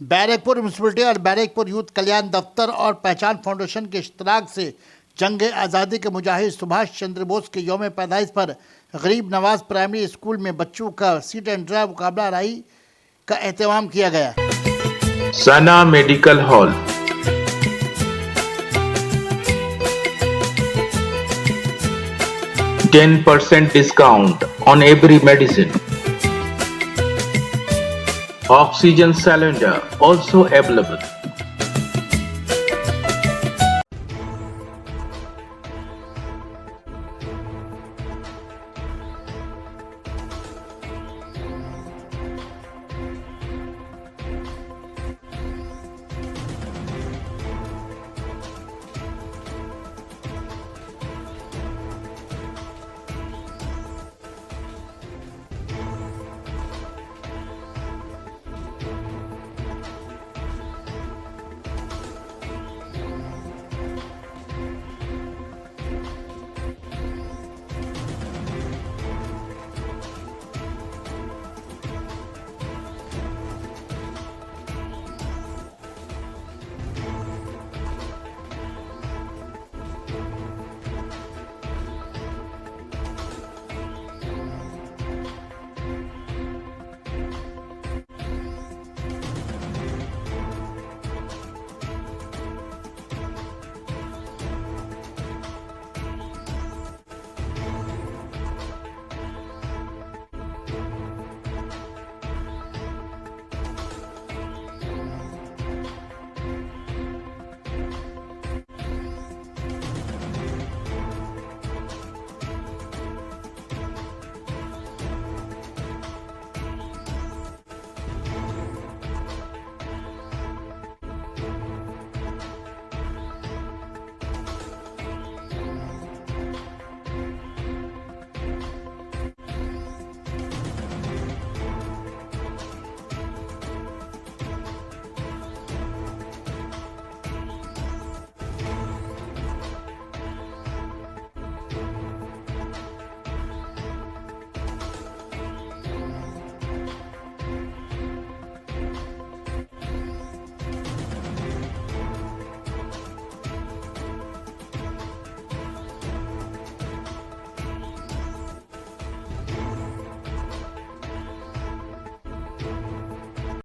Barrackpore municipality और Barrackpore youth कल्याण दफ्तर और पहचान फाउंडेशन के इश्तराक से जंग आज़ादी के मुजाहिद सुभाष चंद्र बोस के यौम पैदाइश पर गरीब नवाज प्राइमरी स्कूल में बच्चों का सीट एंड ड्राइव मुकाबला राई का एहतमाम किया गया। सना medical hall, %10 discount on every medicine. Oxygen cylinder also available.